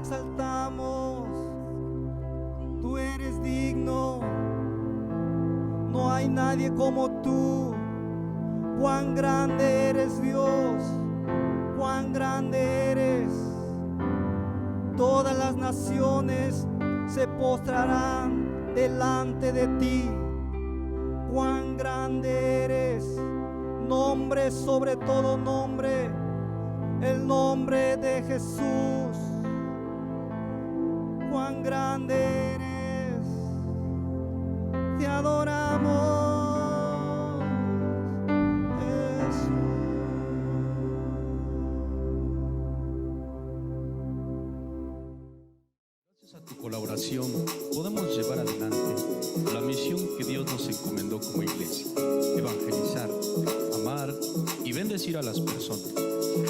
exaltamos, tú eres digno, no hay nadie como tú. Cuán grande eres, Dios, cuán grande eres. Todas las naciones se postrarán delante de ti. Cuán grande eres, nombre sobre todo nombre, el nombre de Jesús. Cuán grande eres, te adoramos. A tu colaboración podemos llevar adelante la misión que Dios nos encomendó como iglesia: evangelizar, amar y bendecir a las personas.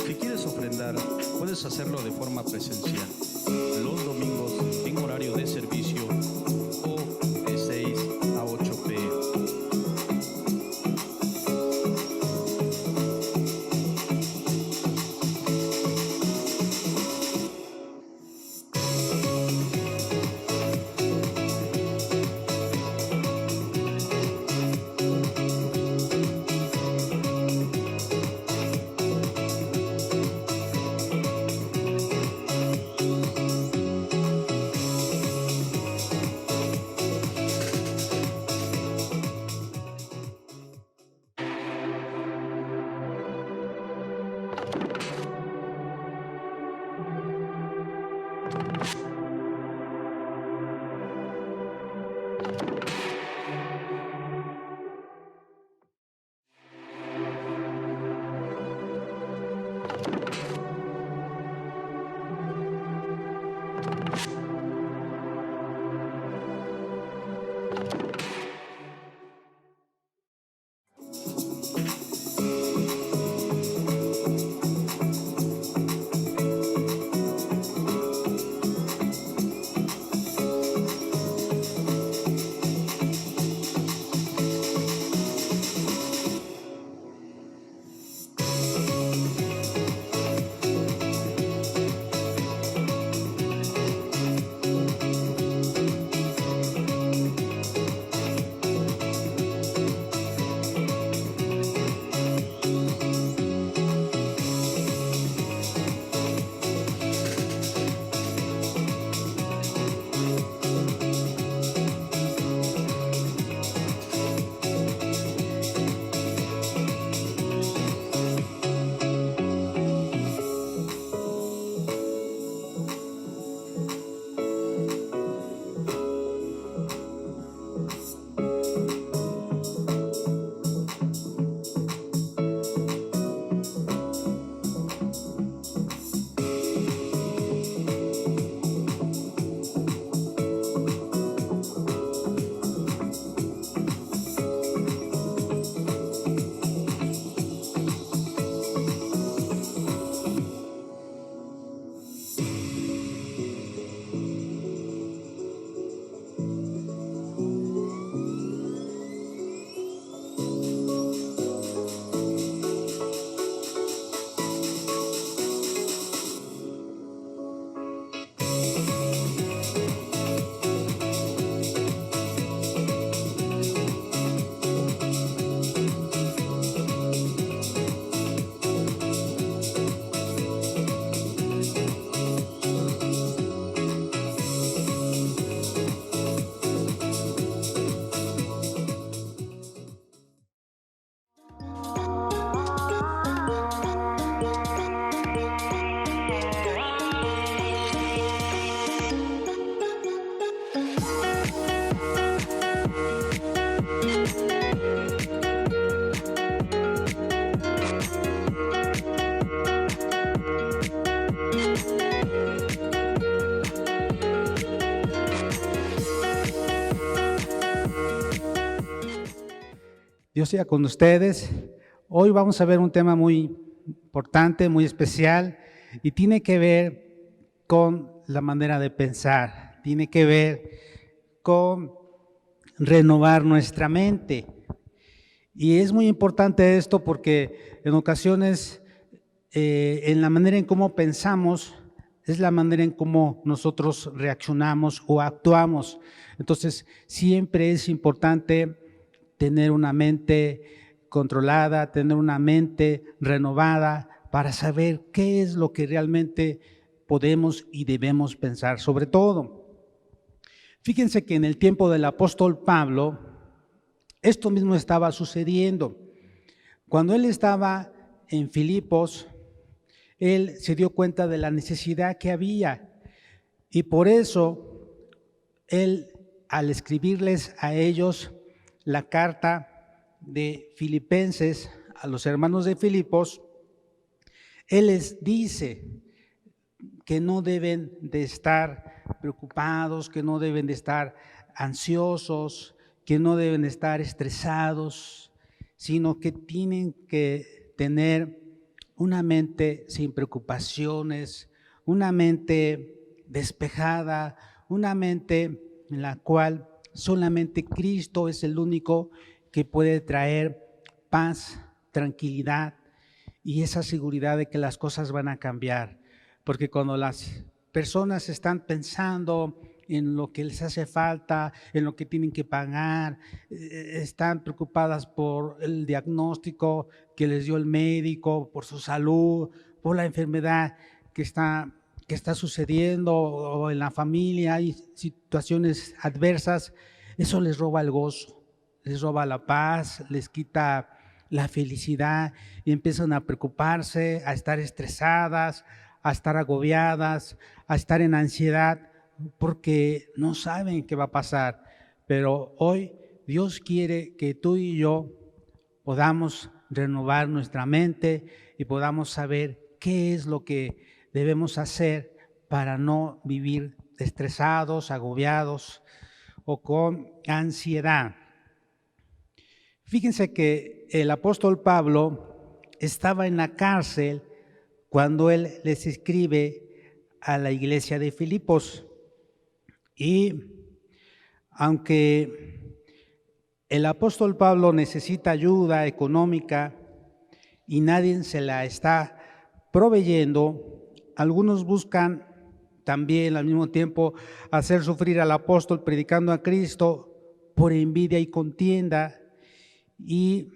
Si quieres ofrendar, puedes hacerlo de forma presencial los domingos en horario de servicio o de 6 a 8 p.m. Dios sea con ustedes. Hoy vamos a ver un tema muy importante, muy especial, y tiene que ver con la manera de pensar, tiene que ver con renovar nuestra mente. Y es muy importante esto porque en ocasiones, en la manera en cómo pensamos, es la manera en cómo nosotros reaccionamos o actuamos. Entonces, siempre es importante tener una mente controlada, tener una mente renovada para saber qué es lo que realmente podemos y debemos pensar. Sobre todo, fíjense que en el tiempo del apóstol Pablo, esto mismo estaba sucediendo. Cuando él estaba en Filipos, él se dio cuenta de la necesidad que había y por eso él, al escribirles a ellos la carta de Filipenses a los hermanos de Filipos, él les dice que no deben de estar preocupados, que no deben de estar ansiosos, que no deben de estar estresados, sino que tienen que tener una mente sin preocupaciones, una mente despejada, una mente en la cual solamente Cristo es el único que puede traer paz, tranquilidad y esa seguridad de que las cosas van a cambiar. Porque cuando las personas están pensando en lo que les hace falta, en lo que tienen que pagar, están preocupadas por el diagnóstico que les dio el médico, por su salud, por la enfermedad que está sucediendo o en la familia, hay situaciones adversas, eso les roba el gozo, les roba la paz, les quita la felicidad y empiezan a preocuparse, a estar estresadas, a estar agobiadas, a estar en ansiedad porque no saben qué va a pasar. Pero hoy Dios quiere que tú y yo podamos renovar nuestra mente y podamos saber qué es lo que debemos hacer para no vivir estresados, agobiados o con ansiedad. Fíjense que el apóstol Pablo estaba en la cárcel cuando él les escribe a la iglesia de Filipos. Y aunque el apóstol Pablo necesita ayuda económica y nadie se la está proveyendo, algunos buscan también al mismo tiempo hacer sufrir al apóstol predicando a Cristo por envidia y contienda, y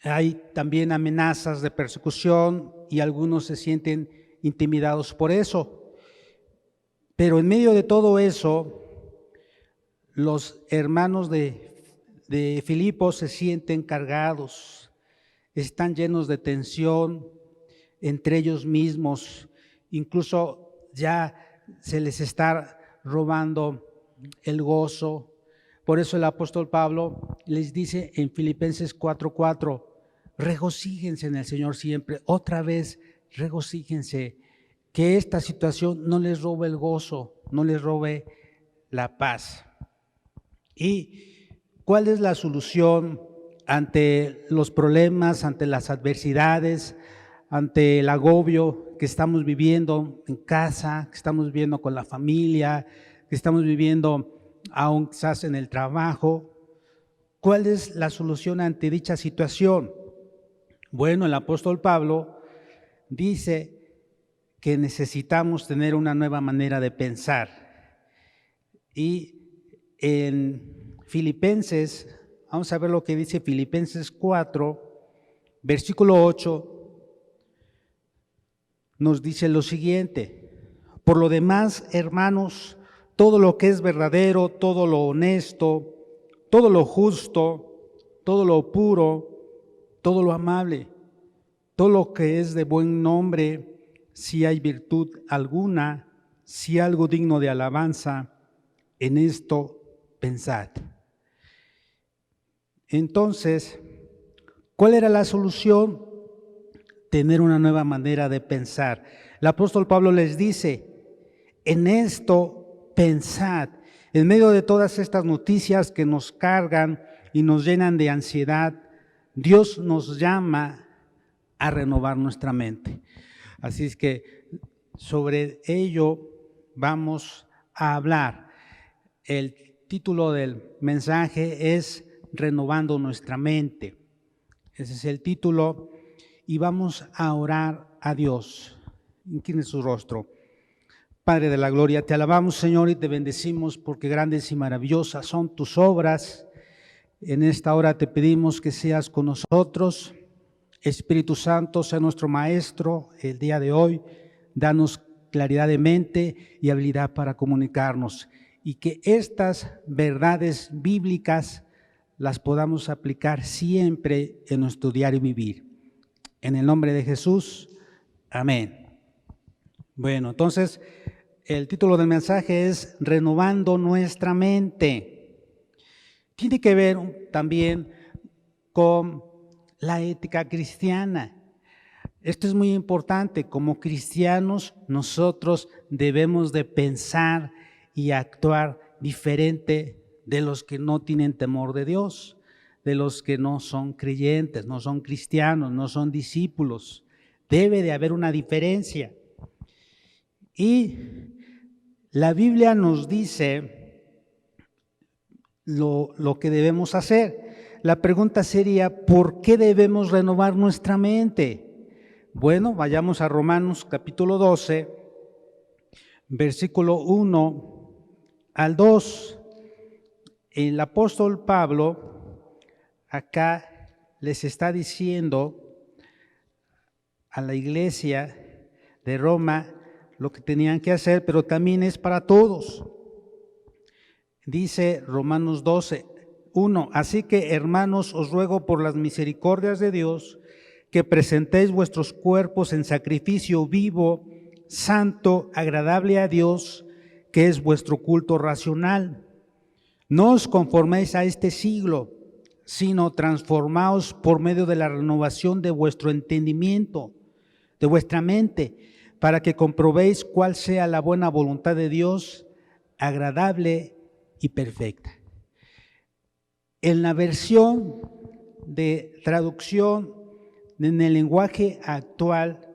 hay también amenazas de persecución y algunos se sienten intimidados por eso. Pero en medio de todo eso, los hermanos de Filipos se sienten cargados, están llenos de tensión entre ellos mismos, incluso ya se les está robando el gozo. Por eso el apóstol Pablo les dice en Filipenses 4:4, regocíjense en el Señor siempre. Otra vez, regocíjense, que esta situación no les robe el gozo, no les robe la paz. ¿Y cuál es la solución ante los problemas, ante las adversidades, ante el agobio que estamos viviendo en casa, que estamos viviendo con la familia, que estamos viviendo aún quizás en el trabajo? ¿Cuál es la solución ante dicha situación? Bueno, el apóstol Pablo dice que necesitamos tener una nueva manera de pensar. Y en Filipenses, vamos a ver lo que dice Filipenses 4, versículo 8, nos dice lo siguiente: por lo demás, hermanos, todo lo que es verdadero, todo lo honesto, todo lo justo, todo lo puro, todo lo amable, todo lo que es de buen nombre, si hay virtud alguna, si algo digno de alabanza, en esto pensad. Entonces, ¿cuál era la solución? Tener una nueva manera de pensar. El apóstol Pablo les dice, en esto pensad. En medio de todas estas noticias que nos cargan y nos llenan de ansiedad, Dios nos llama a renovar nuestra mente. Así es que sobre ello vamos a hablar. El título del mensaje es Renovando nuestra mente. Ese es el título y vamos a orar a Dios. Incline su rostro. Padre de la gloria, te alabamos, Señor, y te bendecimos porque grandes y maravillosas son tus obras. En esta hora te pedimos que seas con nosotros. Espíritu Santo, sea nuestro Maestro el día de hoy. Danos claridad de mente y habilidad para comunicarnos. Y que estas verdades bíblicas las podamos aplicar siempre en nuestro diario vivir. En el nombre de Jesús, amén. Bueno, entonces el título del mensaje es Renovando nuestra mente. Tiene que ver también con la ética cristiana. Esto es muy importante. Como cristianos, nosotros debemos de pensar y actuar diferente de los que no tienen temor de Dios, de los que no son creyentes, no son cristianos, no son discípulos. Debe de haber una diferencia. Y la Biblia nos dice lo que debemos hacer. La pregunta sería, ¿por qué debemos renovar nuestra mente? Bueno, vayamos a Romanos capítulo 12, versículo 1 al 2. El apóstol Pablo acá les está diciendo a la iglesia de Roma lo que tenían que hacer, pero también es para todos. Dice Romanos 12, 1, así que hermanos, os ruego por las misericordias de Dios que presentéis vuestros cuerpos en sacrificio vivo, santo, agradable a Dios, que es vuestro culto racional. No os conforméis a este siglo, sino transformaos por medio de la renovación de vuestro entendimiento, de vuestra mente, para que comprobéis cuál sea la buena voluntad de Dios, agradable y perfecta. En la versión de traducción en el lenguaje actual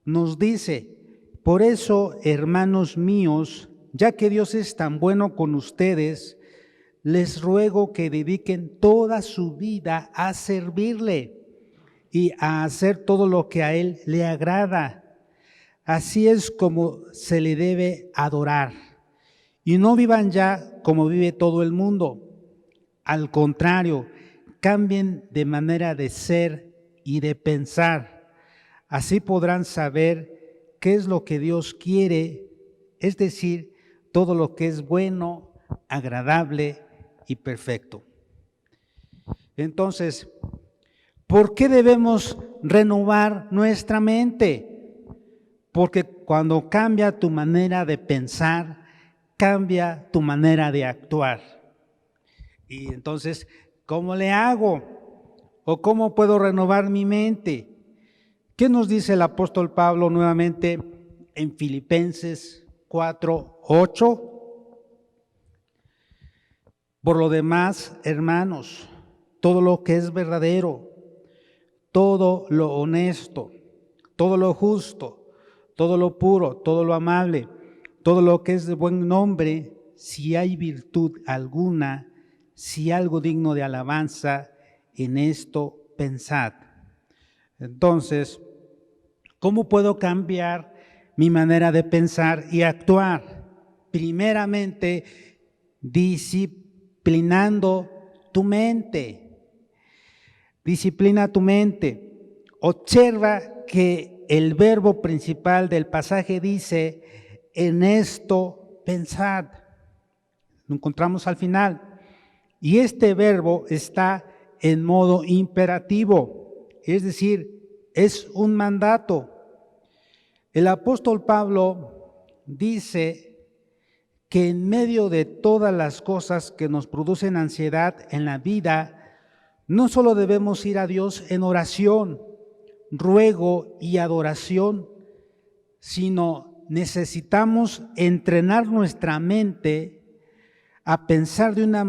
nos dice, por eso, hermanos míos, ya que Dios es tan bueno con ustedes, les ruego que dediquen toda su vida a servirle y a hacer todo lo que a Él le agrada. Así es como se le debe adorar. Y no vivan ya como vive todo el mundo. Al contrario, cambien de manera de ser y de pensar. Así podrán saber qué es lo que Dios quiere, es decir, todo lo que es bueno, agradable y perfecto. Entonces, ¿por qué debemos renovar nuestra mente? Porque cuando cambia tu manera de pensar, cambia tu manera de actuar. Y entonces, ¿cómo le hago? ¿O cómo puedo renovar mi mente? ¿Qué nos dice el apóstol Pablo nuevamente en Filipenses 4:8? Por lo demás, hermanos, todo lo que es verdadero, todo lo honesto, todo lo justo, todo lo puro, todo lo amable, todo lo que es de buen nombre, si hay virtud alguna, si algo digno de alabanza, en esto pensad. Entonces, ¿cómo puedo cambiar mi manera de pensar y actuar? Primeramente, disciplinando tu mente. Disciplina tu mente. Observa que el verbo principal del pasaje dice, en esto pensad. Lo encontramos al final. Y este verbo está en modo imperativo, es decir, es un mandato. El apóstol Pablo dice que en medio de todas las cosas que nos producen ansiedad en la vida, no solo debemos ir a Dios en oración, ruego y adoración, sino necesitamos entrenar nuestra mente a pensar de una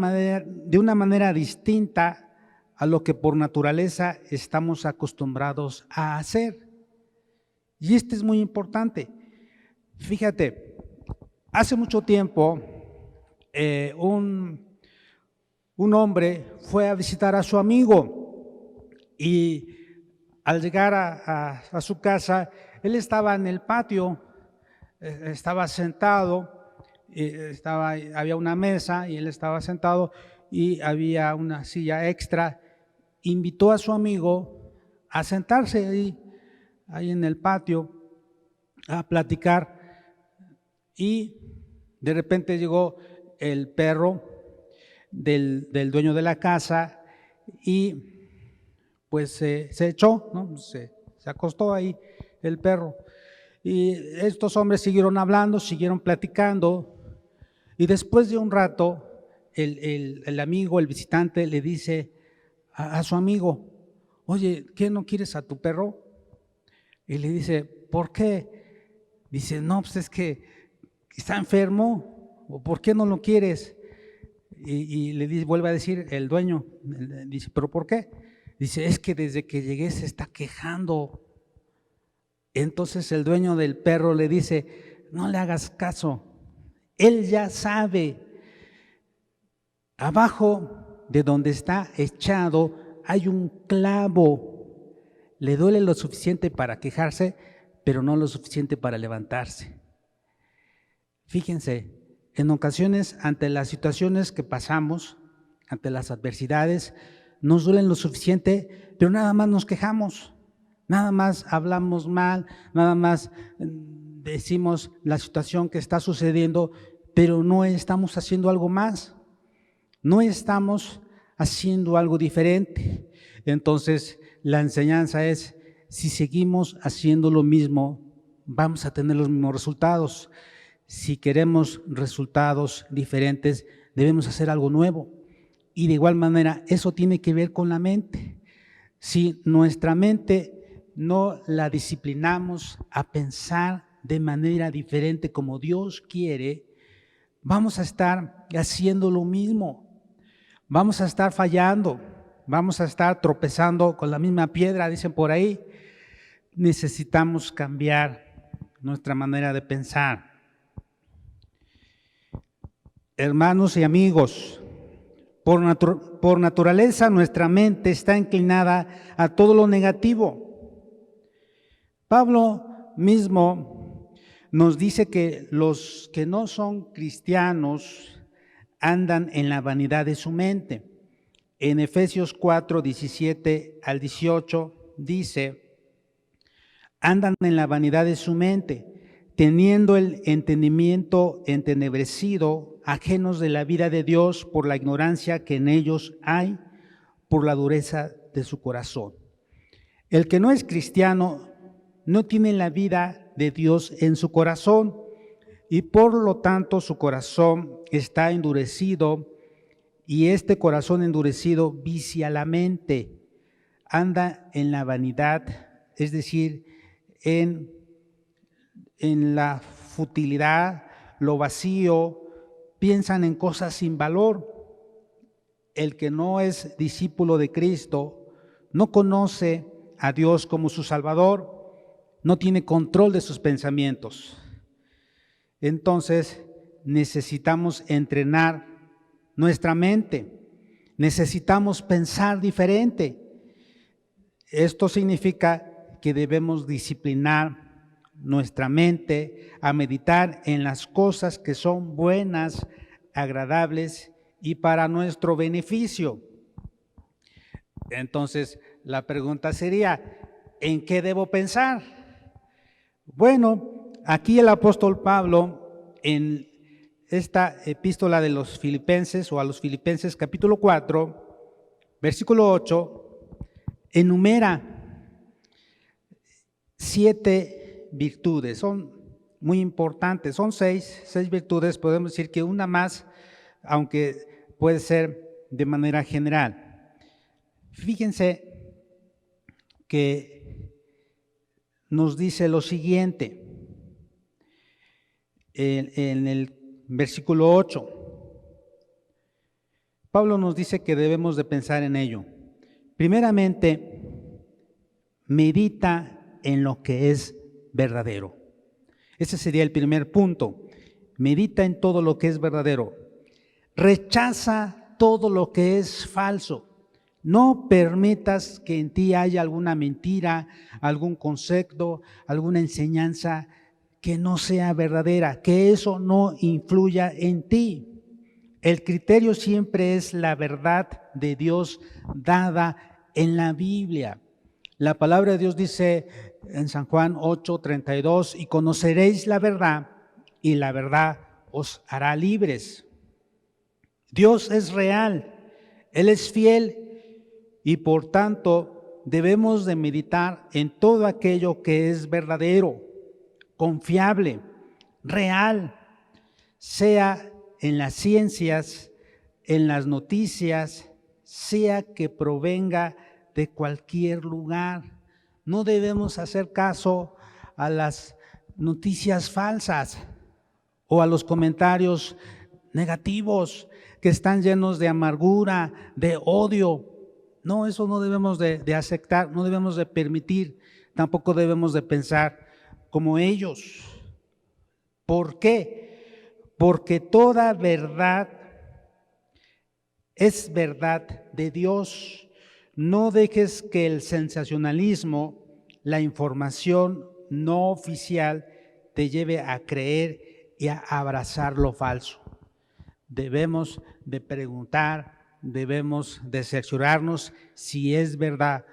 manera distinta a lo que por naturaleza estamos acostumbrados a hacer. Y esto es muy importante. Fíjate, hace mucho tiempo un hombre fue a visitar a su amigo y al llegar a su casa, él estaba en el patio estaba sentado, había una mesa y él estaba sentado y había una silla extra. Invitó a su amigo a sentarse ahí en el patio a platicar, y de repente llegó el perro del dueño de la casa y pues se echó, ¿no? Se acostó ahí el perro. Y estos hombres siguieron hablando, siguieron platicando, y después de un rato el amigo, el visitante, le dice a su amigo: oye, ¿qué, no quieres a tu perro? Y le dice: ¿por qué? Dice: no, pues es que está enfermo, ¿o por qué no lo quieres? Y le dice, vuelve a decir el dueño, dice: ¿pero por qué? Dice: es que desde que llegué se está quejando. Entonces el dueño del perro le dice: no le hagas caso, él ya sabe. Abajo de donde está echado hay un clavo. Le duele lo suficiente para quejarse, pero no lo suficiente para levantarse. Fíjense, en ocasiones, ante las situaciones que pasamos, ante las adversidades, nos duelen lo suficiente, pero nada más nos quejamos, nada más hablamos mal, nada más decimos la situación que está sucediendo, pero no estamos haciendo algo más, no estamos haciendo algo diferente. Entonces, la enseñanza es: si seguimos haciendo lo mismo, vamos a tener los mismos resultados. Si queremos resultados diferentes, debemos hacer algo nuevo. Y de igual manera, eso tiene que ver con la mente. Si nuestra mente no la disciplinamos a pensar de manera diferente como Dios quiere, vamos a estar haciendo lo mismo. Vamos a estar fallando, vamos a estar tropezando con la misma piedra, dicen por ahí. Necesitamos cambiar nuestra manera de pensar. Hermanos y amigos, por naturaleza nuestra mente está inclinada a todo lo negativo. Pablo mismo nos dice que los que no son cristianos andan en la vanidad de su mente. En Efesios 4, 17 al 18 dice: andan en la vanidad de su mente, teniendo el entendimiento entenebrecido, ajenos de la vida de Dios por la ignorancia que en ellos hay, por la dureza de su corazón. El que no es cristiano no tiene la vida de Dios en su corazón, y por lo tanto su corazón está endurecido, y este corazón endurecido vicia la mente, anda en la vanidad, es decir, en la futilidad, lo vacío, piensan en cosas sin valor. El que no es discípulo de Cristo no conoce a Dios como su Salvador, no tiene control de sus pensamientos. Entonces necesitamos entrenar nuestra mente, necesitamos pensar diferente. Esto significa que debemos disciplinar nuestra mente a meditar en las cosas que son buenas, agradables y para nuestro beneficio. Entonces, la pregunta sería: ¿en qué debo pensar? Bueno, aquí el apóstol Pablo, en esta epístola de los Filipenses, o a los Filipenses capítulo 4, versículo 8, enumera 7 virtudes, son muy importantes, son 6 virtudes, podemos decir que una más, aunque puede ser de manera general. Fíjense que nos dice lo siguiente en el versículo 8. Pablo nos dice que debemos de pensar en ello. Primeramente, medita en lo que es verdadero. Ese sería el primer punto. Medita en todo lo que es verdadero. Rechaza todo lo que es falso. No permitas que en ti haya alguna mentira, algún concepto, alguna enseñanza que no sea verdadera, que eso no influya en ti. El criterio siempre es la verdad de Dios dada en la Biblia. La palabra de Dios dice en San Juan 8:32, y conoceréis la verdad, y la verdad os hará libres. Dios es real, Él es fiel, y por tanto debemos de meditar en todo aquello que es verdadero, confiable, real, sea en las ciencias, en las noticias, sea que provenga de cualquier lugar. No debemos hacer caso a las noticias falsas o a los comentarios negativos que están llenos de amargura, de odio. No, eso no debemos de aceptar, no debemos de permitir, tampoco debemos de pensar como ellos. ¿Por qué? Porque toda verdad es verdad de Dios. No dejes que el sensacionalismo, la información no oficial, te lleve a creer y a abrazar lo falso. Debemos de preguntar, debemos de cerciorarnos si es verdad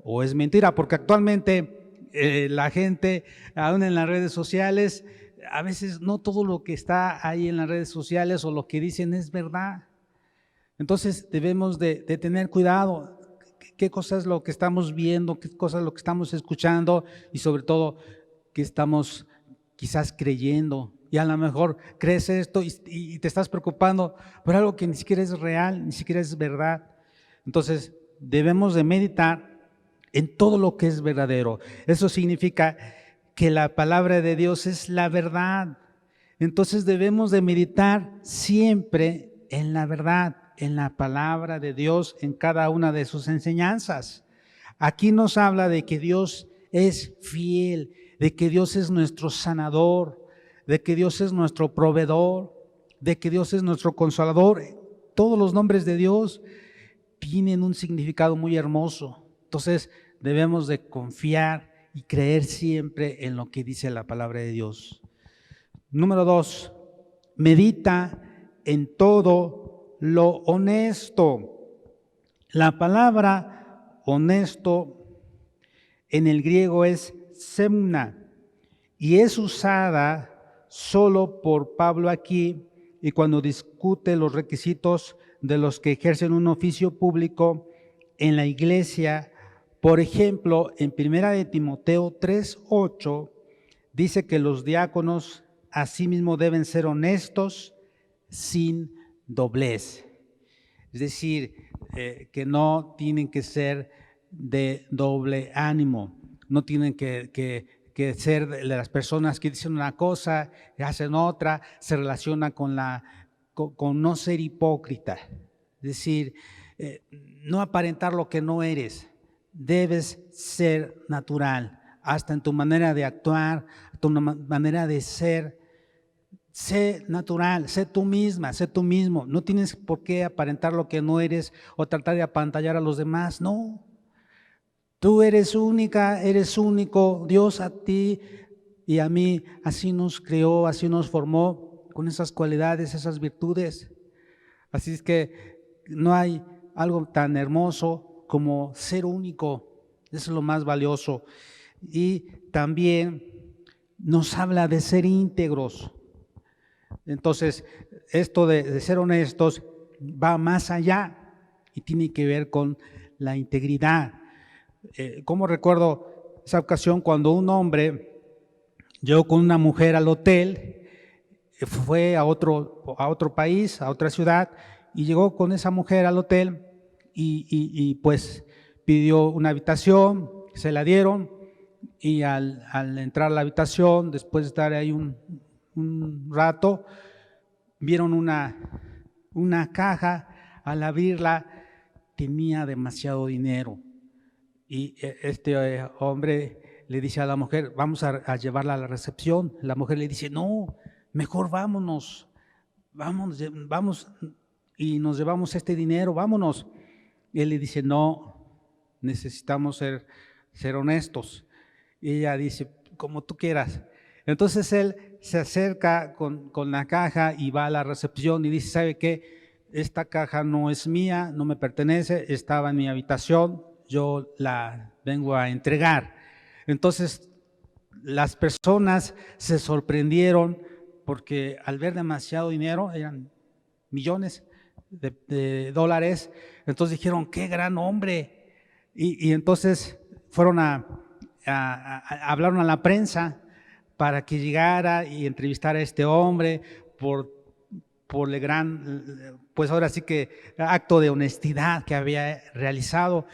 o es mentira, porque actualmente la gente, aún en las redes sociales, a veces no todo lo que está ahí en las redes sociales o lo que dicen es verdad. Entonces debemos de tener cuidado, qué cosa es lo que estamos viendo, qué cosa es lo que estamos escuchando y sobre todo qué estamos quizás creyendo. Y a lo mejor crees esto y te estás preocupando por algo que ni siquiera es real, ni siquiera es verdad. Entonces debemos de meditar en todo lo que es verdadero. Eso significa que la palabra de Dios es la verdad. Entonces debemos de meditar siempre en la verdad, en la palabra de Dios, en cada una de sus enseñanzas. Aquí nos habla de que Dios es fiel, de que Dios es nuestro sanador, de que Dios es nuestro proveedor, de que Dios es nuestro consolador. Todos los nombres de Dios tienen un significado muy hermoso. Entonces debemos de confiar y creer siempre en lo que dice la palabra de Dios. Número 2, medita en todo lo honesto. La palabra honesto en el griego es semna y es usada solo por Pablo aquí y cuando discute los requisitos de los que ejercen un oficio público en la iglesia. Por ejemplo, en 1 de Timoteo 3:8 dice que los diáconos asimismo deben ser honestos, sin doblez. Es decir, que no tienen que ser de doble ánimo, no tienen que ser de las personas que dicen una cosa y hacen otra, se relaciona con no ser hipócrita. Es decir, no aparentar lo que no eres. Debes ser natural, hasta en tu manera de actuar, tu manera de ser. Sé natural, sé tú misma, sé tú mismo. No tienes por qué aparentar lo que no eres o tratar de apantallar a los demás. No, tú eres única, eres único. Dios a ti y a mí así nos creó, así nos formó con esas cualidades, esas virtudes. Así es que no hay algo tan hermoso como ser único. Eso es lo más valioso. Y también nos habla de ser íntegros. Entonces, esto de ser honestos va más allá y tiene que ver con la integridad. Como recuerdo esa ocasión cuando un hombre llegó con una mujer al hotel, fue a otro país, a otra ciudad, y llegó con esa mujer al hotel y pues pidió una habitación, se la dieron y al entrar a la habitación, después de estar ahí un rato, vieron una caja. Al abrirla tenía demasiado dinero y este hombre le dice a la mujer, vamos a llevarla a la recepción. La mujer le dice, no, mejor vamos y nos llevamos este dinero, vámonos. Y él le dice, no, necesitamos ser honestos. Y ella dice, como tú quieras. Entonces él se acerca con la caja y va a la recepción y dice, ¿sabe qué? Esta caja no es mía, no me pertenece, estaba en mi habitación, yo la vengo a entregar. Entonces las personas se sorprendieron porque al ver demasiado dinero, eran millones de dólares, entonces dijeron, qué gran hombre. Y entonces fueron hablaron a la prensa para que llegara y entrevistara a este hombre por el gran, pues ahora sí que acto de honestidad que había realizado.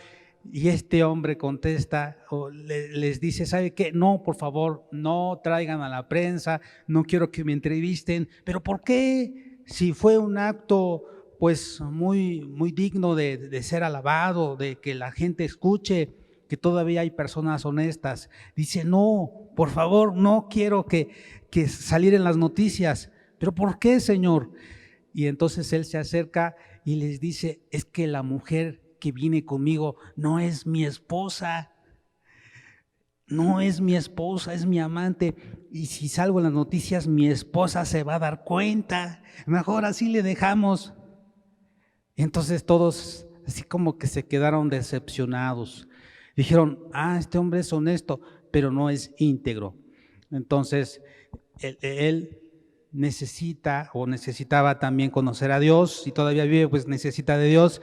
Y este hombre contesta o les dice, ¿sabe qué? No, por favor, no traigan a la prensa, no quiero que me entrevisten. ¿Pero por qué? Si fue un acto pues muy digno de ser alabado, de que la gente escuche que todavía hay personas honestas. Dice, no, por favor, no quiero que salir en las noticias. ¿Pero por qué, Señor? Y entonces él se acerca y les dice, es que la mujer que viene conmigo no es mi esposa, no es mi esposa, es mi amante, y si salgo en las noticias mi esposa se va a dar cuenta, mejor así le dejamos. Entonces todos así como que se quedaron decepcionados, dijeron, este hombre es honesto, pero no es íntegro. Entonces él necesita o necesitaba también conocer a Dios, y todavía vive, pues necesita de Dios.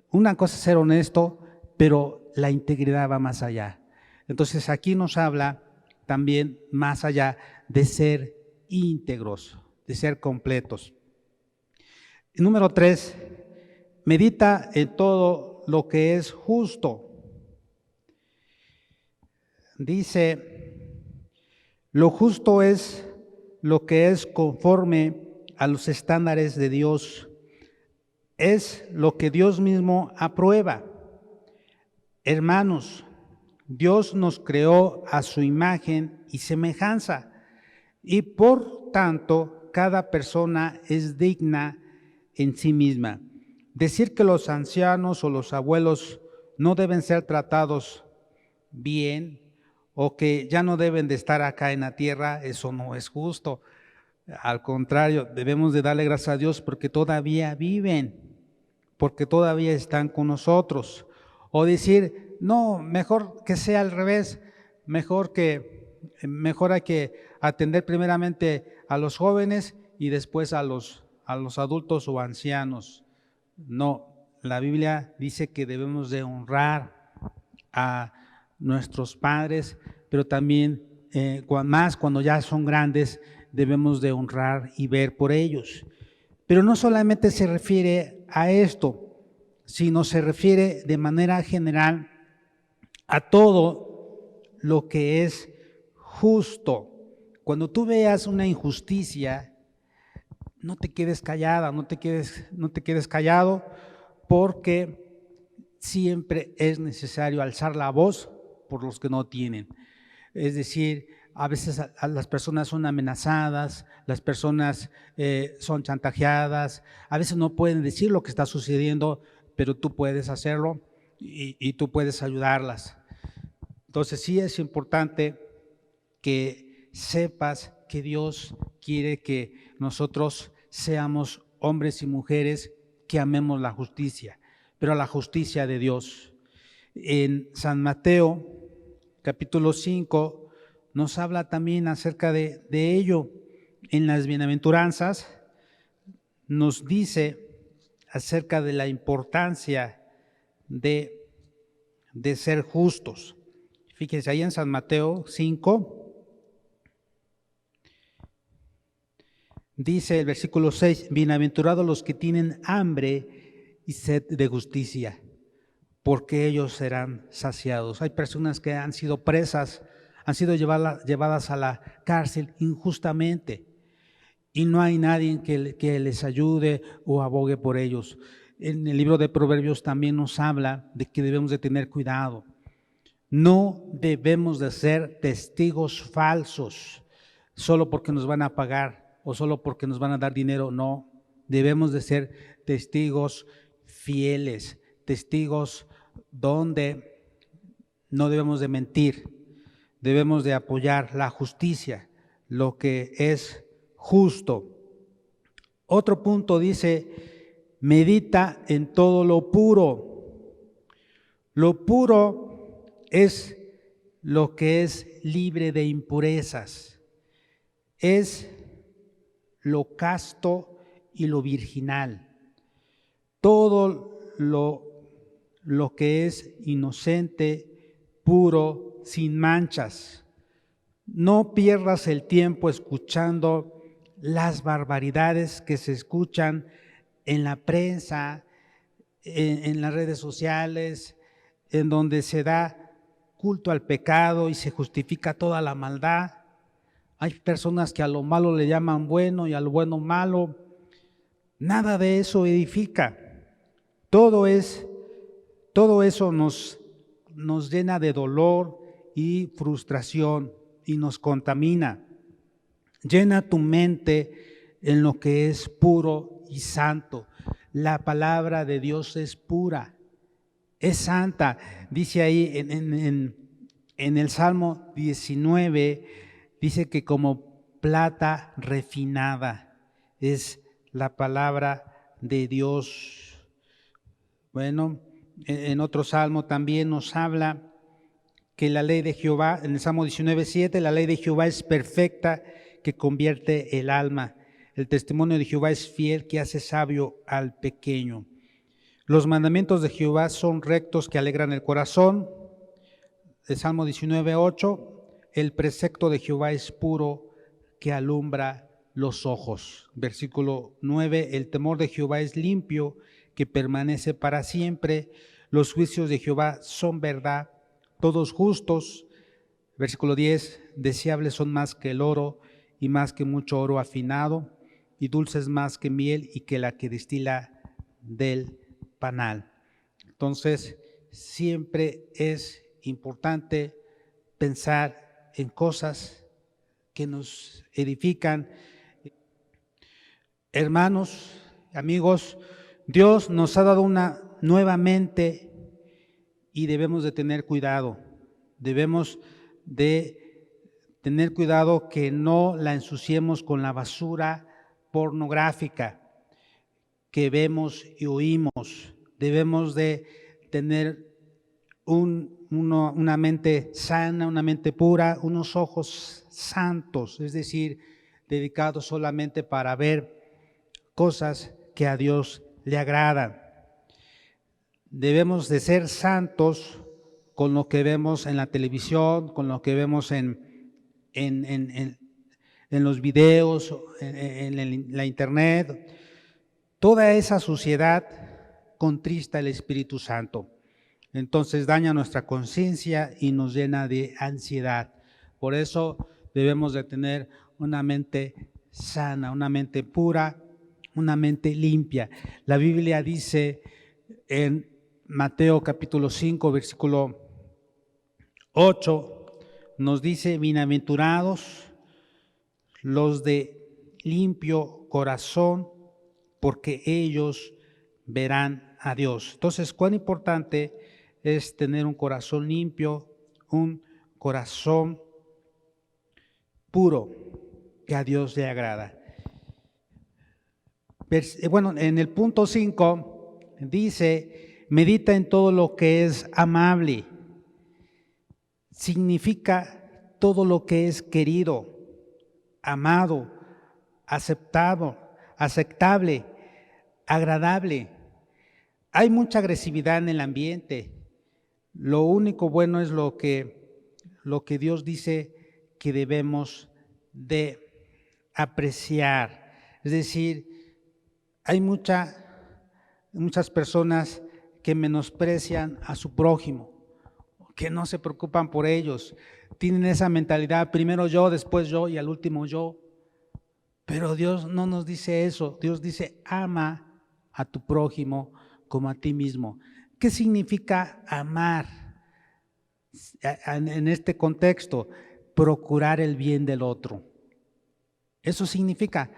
Una cosa es ser honesto, pero la integridad va más allá. Entonces aquí nos habla también más allá de ser íntegros, de ser completos. Número 3, medita en todo lo que es justo. Dice, lo justo es lo que es conforme a los estándares de Dios. Es lo que Dios mismo aprueba. Hermanos, Dios nos creó a su imagen y semejanza, y por tanto cada persona es digna en sí misma. Decir que los ancianos o los abuelos no deben ser tratados bien o que ya no deben de estar acá en la tierra, eso no es justo. Al contrario, debemos de darle gracias a Dios porque todavía viven, porque todavía están con nosotros. O decir, no, mejor que sea al revés, mejor hay que atender primeramente a los jóvenes y después a los adultos o ancianos. No, la Biblia dice que debemos de honrar a nuestros padres, pero también más cuando ya son grandes debemos de honrar y ver por ellos. Pero no solamente se refiere a esto, sino se refiere de manera general a todo lo que es justo. Cuando tú veas una injusticia, no te quedes callada, no te quedes callado, porque siempre es necesario alzar la voz por los que no tienen. Es decir, a veces a las personas son amenazadas, las personas son chantajeadas, a veces no pueden decir lo que está sucediendo, pero tú puedes hacerlo y tú puedes ayudarlas. Entonces sí es importante que sepas que Dios quiere que nosotros seamos hombres y mujeres que amemos la justicia, pero la justicia de Dios. En San Mateo, capítulo 5, nos habla también acerca de ello. En las bienaventuranzas nos dice acerca de la importancia de ser justos. Fíjense ahí en San Mateo 5, dice el versículo 6, bienaventurados los que tienen hambre y sed de justicia, porque ellos serán saciados. Hay personas que han sido presas, han sido llevadas a la cárcel injustamente y no hay nadie que les ayude o abogue por ellos. En el libro de Proverbios también nos habla de que debemos de tener cuidado. No debemos de ser testigos falsos solo porque nos van a pagar o solo porque nos van a dar dinero. No, debemos de ser testigos fieles, testigos donde no debemos de mentir, debemos de apoyar la justicia, lo que es justo. Otro punto dice, medita en todo lo puro. Lo puro es lo que es libre de impurezas, es lo casto y lo virginal. Todo lo que es inocente, puro, sin manchas. No pierdas el tiempo escuchando las barbaridades que se escuchan en la prensa, en las redes sociales, en donde se da culto al pecado y se justifica toda la maldad. Hay personas que a lo malo le llaman bueno y a lo bueno malo. Nada de eso edifica. Todo eso nos llena de dolor y frustración y nos contamina. Llena tu mente en lo que es puro y santo. La palabra de Dios es pura, es santa. Dice ahí en el Salmo 19, dice que como plata refinada es la palabra de Dios. Bueno, en otro salmo también nos habla que la ley de Jehová, en el Salmo 19:7, la ley de Jehová es perfecta, que convierte el alma. El testimonio de Jehová es fiel, que hace sabio al pequeño. Los mandamientos de Jehová son rectos, que alegran el corazón. El Salmo 19:8, el precepto de Jehová es puro, que alumbra los ojos. Versículo 9, el temor de Jehová es limpio, que permanece para siempre. Los juicios de Jehová son verdad, todos justos. Versículo 10, deseables son más que el oro y más que mucho oro afinado, y dulces más que miel y que la que destila del panal. Entonces, siempre es importante pensar en cosas que nos edifican. Hermanos, amigos, Dios nos ha dado una nueva mente y debemos de tener cuidado. Debemos de tener cuidado que no la ensuciemos con la basura pornográfica que vemos y oímos. Debemos de tener una mente sana, una mente pura, unos ojos santos, es decir, dedicados solamente para ver cosas que a Dios le agradan. Debemos de ser santos con lo que vemos en la televisión, con lo que vemos en los videos, en la internet. Toda esa suciedad contrista el Espíritu Santo. Entonces daña nuestra conciencia y nos llena de ansiedad. Por eso debemos de tener una mente sana, una mente pura, una mente limpia. La Biblia dice en Mateo capítulo 5, versículo 8, nos dice, bienaventurados los de limpio corazón, porque ellos verán a Dios. Entonces, cuán importante es tener un corazón limpio, un corazón puro, que a Dios le agrada. Bueno, en el punto 5 dice, medita en todo lo que es amable. Significa todo lo que es querido, amado, aceptado, aceptable, agradable. Hay mucha agresividad en el ambiente. Lo único bueno es lo que Dios dice que debemos de apreciar. Es decir, hay muchas personas que menosprecian a su prójimo, que no se preocupan por ellos. Tienen esa mentalidad, primero yo, después yo y al último yo. Pero Dios no nos dice eso. Dios dice, ama a tu prójimo como a ti mismo. ¿Qué significa amar? En este contexto, procurar el bien del otro. Eso significa,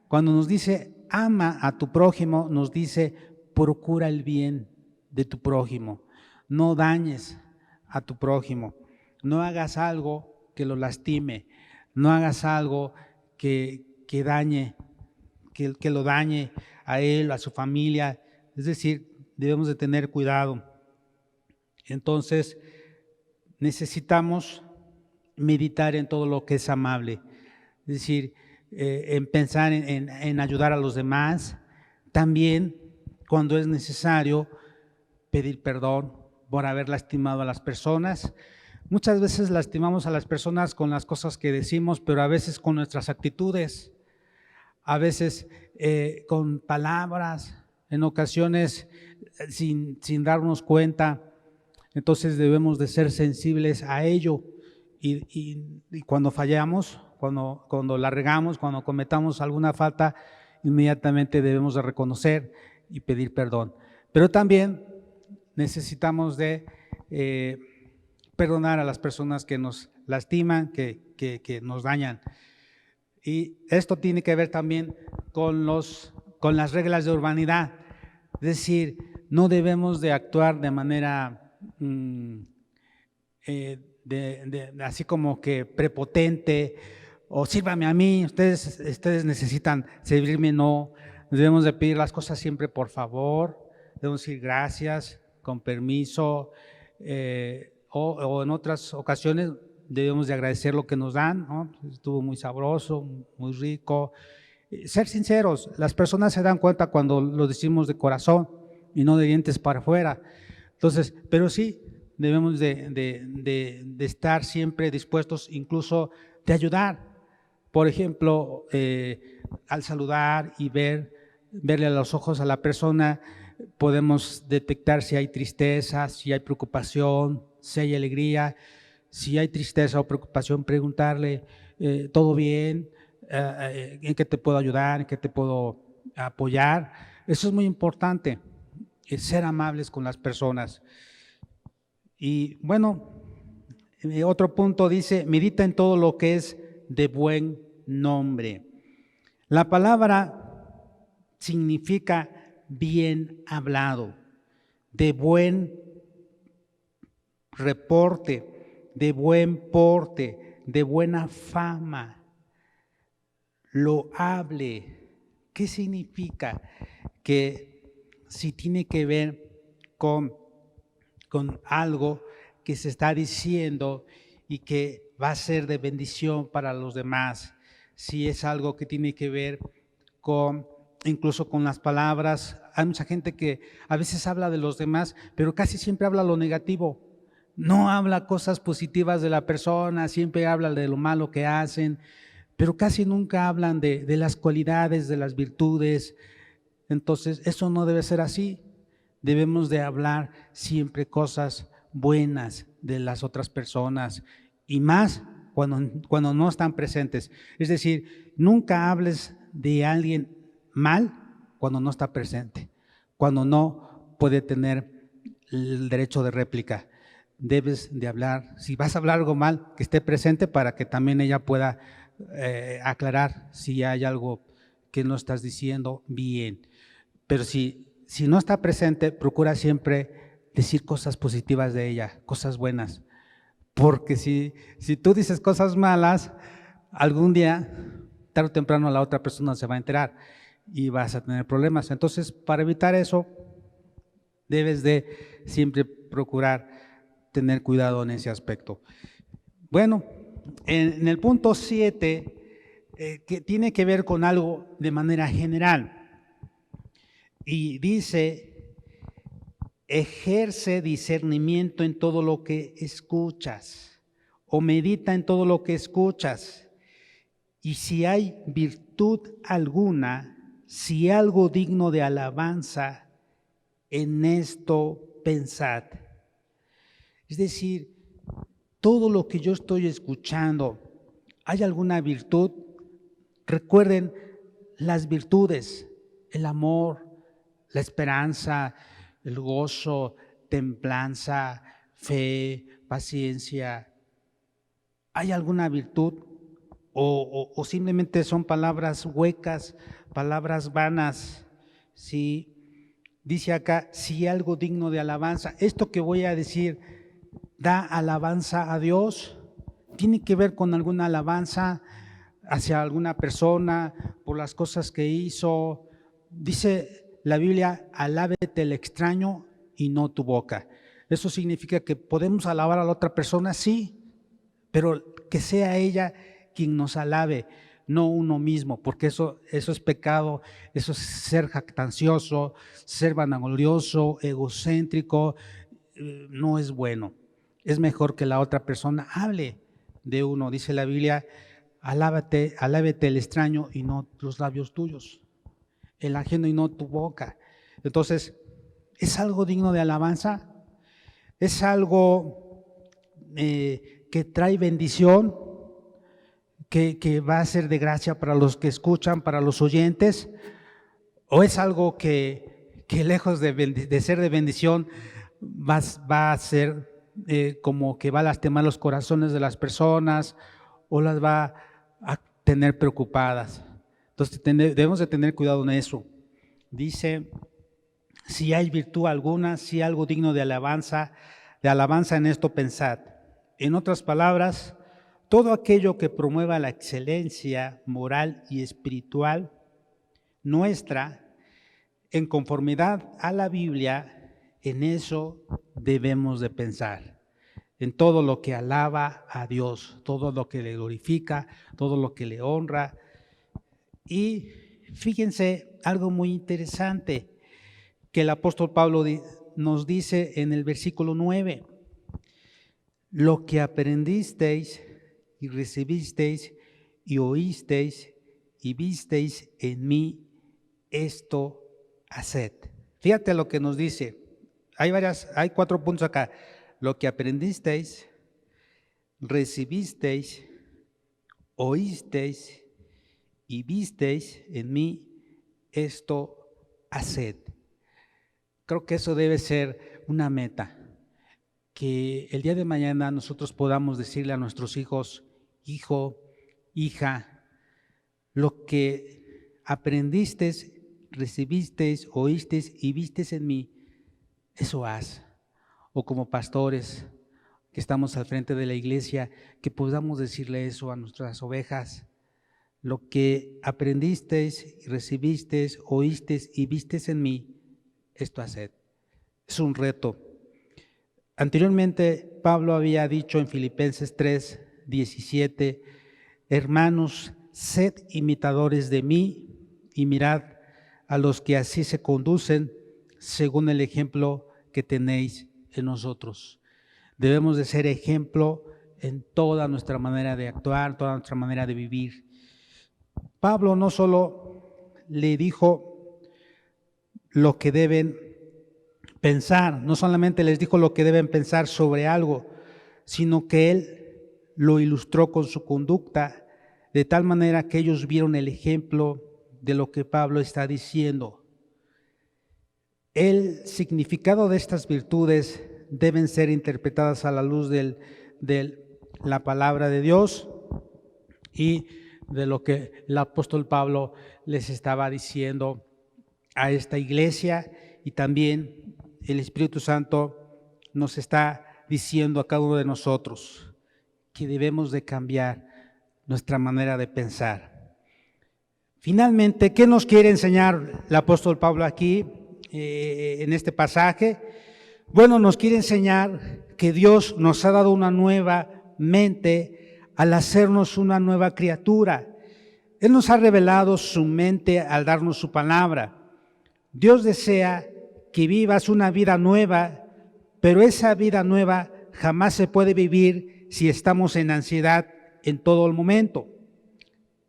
cuando nos dice, ama a tu prójimo, nos dice, procura el bien de tu prójimo. No dañes a tu prójimo. No hagas algo que lo lastime. no hagas algo que dañe, que lo dañe a él, a su familia. Es decir, debemos de tener cuidado. Entonces, necesitamos meditar en todo lo que es amable. Es decir, en pensar en ayudar a los demás. También, cuando es necesario, pedir perdón por haber lastimado a las personas. Muchas veces lastimamos a las personas con las cosas que decimos, pero a veces con nuestras actitudes, a veces con palabras, en ocasiones sin darnos cuenta. Entonces debemos de ser sensibles a ello y cuando fallamos, cuando la regamos, cuando cometamos alguna falta, inmediatamente debemos de reconocer y pedir perdón. Pero también necesitamos de perdonar a las personas que nos lastiman, que nos dañan. Y esto tiene que ver también con las reglas de urbanidad. Es decir, no debemos de actuar de manera así como que prepotente o sírvame a mí, ustedes necesitan servirme. No, debemos de pedir las cosas siempre por favor, debemos decir gracias, con permiso, o en otras ocasiones debemos de agradecer lo que nos dan, ¿no? Estuvo muy sabroso, muy rico. Ser sinceros, las personas se dan cuenta cuando lo decimos de corazón y no de dientes para afuera. Entonces, pero sí, debemos de estar siempre dispuestos, incluso de ayudar. Por ejemplo, al saludar y verle a los ojos a la persona, podemos detectar si hay tristeza, si hay preocupación, si hay alegría. Si hay tristeza o preocupación, preguntarle, ¿todo bien? ¿En qué te puedo ayudar? ¿En qué te puedo apoyar? Eso es muy importante, ser amables con las personas. Y bueno, otro punto dice, medita en todo lo que es de buen nombre. La palabra significa bien hablado, de buen reporte, de buen porte, de buena fama, loable. ¿Qué significa? Que si tiene que ver con algo que se está diciendo y que va a ser de bendición para los demás, si es algo que tiene que ver incluso con las palabras. Hay mucha gente que a veces habla de los demás, pero casi siempre habla lo negativo. No habla cosas positivas de la persona, siempre habla de lo malo que hacen, pero casi nunca hablan de las cualidades, de las virtudes. Entonces, eso no debe ser así. Debemos de hablar siempre cosas buenas de las otras personas y más cuando no están presentes. Es decir, nunca hables de alguien mal cuando no está presente, cuando no puede tener el derecho de réplica. Debes de hablar, si vas a hablar algo mal, que esté presente para que también ella pueda aclarar si hay algo que no estás diciendo bien. Pero si no está presente, procura siempre decir cosas positivas de ella, cosas buenas. Porque si tú dices cosas malas, algún día, tarde o temprano, la otra persona se va a enterar y vas a tener problemas. Entonces, para evitar eso, debes de siempre procurar tener cuidado en ese aspecto. Bueno, en el punto 7, que tiene que ver con algo de manera general, y dice, ejerce discernimiento en todo lo que escuchas, o medita en todo lo que escuchas, y si hay virtud alguna, si algo digno de alabanza, en esto pensad. Es decir, todo lo que yo estoy escuchando, ¿hay alguna virtud? Recuerden las virtudes, el amor, la esperanza, el gozo, templanza, fe, paciencia. ¿Hay alguna virtud? ¿O simplemente son palabras huecas, palabras vanas? Sí, dice acá, si algo digno de alabanza. Esto que voy a decir, ¿da alabanza a Dios? tiene que ver con alguna alabanza hacia alguna persona por las cosas que hizo. Dice la Biblia, alábete el extraño y no tu boca. Eso significa que podemos alabar a la otra persona, sí, pero que sea ella quien nos alabe, no uno mismo, porque eso es pecado, eso es ser jactancioso, ser vanaglorioso, egocéntrico, no es bueno. Es mejor que la otra persona hable de uno. Dice la Biblia, alábate el extraño y no los labios tuyos, el ajeno y no tu boca. Entonces, ¿es algo digno de alabanza? ¿Es algo que trae bendición? Que va a ser de gracia para los que escuchan, para los oyentes? ¿O es algo que lejos de ser de bendición va a ser como que va a lastimar los corazones de las personas o las va a tener preocupadas? Entonces debemos de tener cuidado en eso. Dice, si hay virtud alguna, si hay algo digno de alabanza en esto pensad. En otras palabras, todo aquello que promueva la excelencia moral y espiritual nuestra, en conformidad a la Biblia, en eso debemos de pensar. En todo lo que alaba a Dios, todo lo que le glorifica, todo lo que le honra. Y fíjense algo muy interesante que el apóstol Pablo nos dice en el versículo 9. Lo que aprendisteis y recibisteis y oísteis y visteis en mí, esto haced. Fíjate lo que nos dice. Hay 4 puntos acá. Lo que aprendisteis, recibisteis, oísteis y visteis en mí, esto haced. Creo que eso debe ser una meta, que el día de mañana nosotros podamos decirle a nuestros hijos, hijo, hija, lo que aprendisteis, recibisteis, oísteis y visteis en mí, eso haz. O como pastores que estamos al frente de la iglesia, que podamos decirle eso a nuestras ovejas. Lo que aprendisteis, recibisteis, oísteis y visteis en mí, esto haced. Es un reto. Anteriormente Pablo había dicho en Filipenses 3:17, hermanos, sed imitadores de mí y mirad a los que así se conducen según el ejemplo que tenéis en nosotros. Debemos de ser ejemplo en toda nuestra manera de actuar, toda nuestra manera de vivir. Pablo no solo le dijo lo que deben pensar, no solamente les dijo lo que deben pensar sobre algo, sino que él lo ilustró con su conducta, de tal manera que ellos vieron el ejemplo de lo que Pablo está diciendo. El significado de estas virtudes deben ser interpretadas a la luz de la palabra de Dios y de lo que el apóstol Pablo les estaba diciendo a esta iglesia, y también el Espíritu Santo nos está diciendo a cada uno de nosotros que debemos de cambiar nuestra manera de pensar. Finalmente, ¿qué nos quiere enseñar el apóstol Pablo aquí en este pasaje? Bueno, nos quiere enseñar que Dios nos ha dado una nueva mente al hacernos una nueva criatura. Él nos ha revelado su mente al darnos su palabra. Dios desea que vivas una vida nueva, pero esa vida nueva jamás se puede vivir si estamos en ansiedad en todo el momento.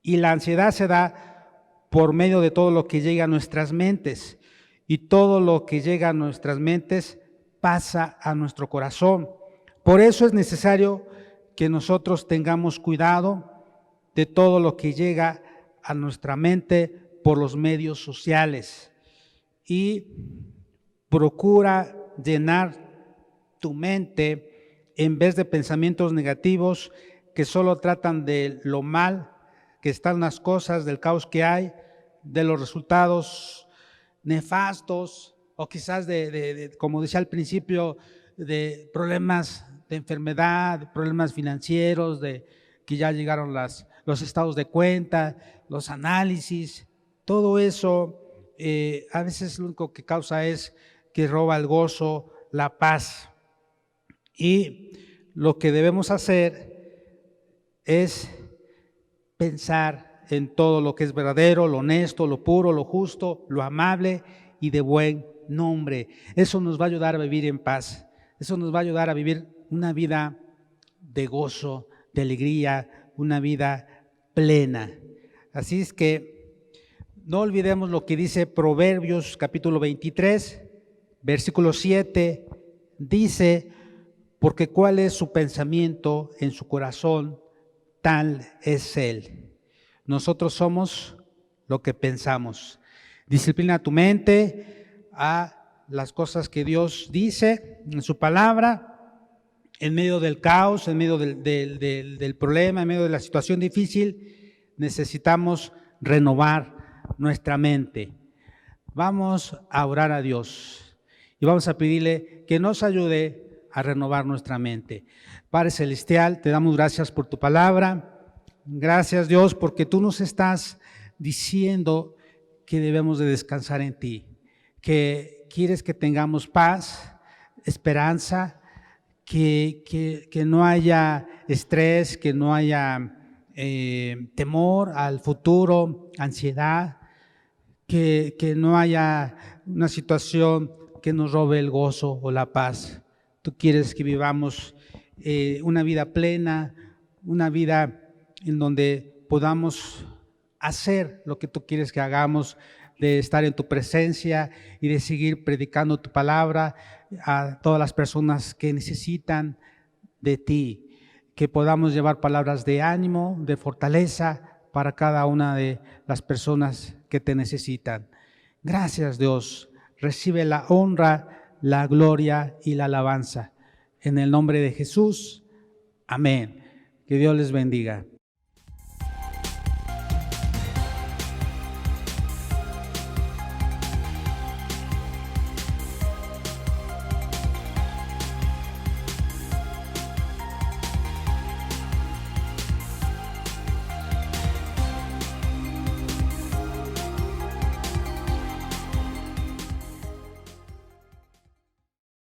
Y la ansiedad se da por medio de todo lo que llega a nuestras mentes. Y todo lo que llega a nuestras mentes pasa a nuestro corazón. Por eso es necesario que nosotros tengamos cuidado de todo lo que llega a nuestra mente por los medios sociales. Y procura llenar tu mente en vez de pensamientos negativos que solo tratan de lo mal que están las cosas, del caos que hay, de los resultados nefastos, o quizás como decía al principio, de problemas de enfermedad, de problemas financieros, de que ya llegaron los estados de cuenta, los análisis, todo eso a veces lo único que causa es que roba el gozo, la paz. Y lo que debemos hacer es pensar en todo lo que es verdadero, lo honesto, lo puro, lo justo, lo amable y de buen nombre. Eso nos va a ayudar a vivir en paz. Eso nos va a ayudar a vivir una vida de gozo, de alegría, una vida plena. Así es que no olvidemos lo que dice Proverbios capítulo 23, versículo 7, dice: porque cuál es su pensamiento en su corazón, tal es él. Nosotros somos lo que pensamos. Disciplina tu mente a las cosas que Dios dice en su palabra, en medio del caos, en medio del problema, en medio de la situación difícil. Necesitamos renovar nuestra mente. Vamos a orar a Dios y vamos a pedirle que nos ayude a renovar nuestra mente. Padre Celestial, te damos gracias por tu palabra. Gracias, Dios, porque tú nos estás diciendo que debemos de descansar en ti, que quieres que tengamos paz, esperanza, que no haya estrés, que no haya temor al futuro, ansiedad, que no haya una situación que nos robe el gozo o la paz. Tú quieres que vivamos una vida plena, una vida en donde podamos hacer lo que tú quieres que hagamos, de estar en tu presencia y de seguir predicando tu palabra a todas las personas que necesitan de ti, que podamos llevar palabras de ánimo, de fortaleza para cada una de las personas que te necesitan. Gracias, Dios. Recibe la honra, la gloria y la alabanza. En el nombre de Jesús. Amén. Que Dios les bendiga.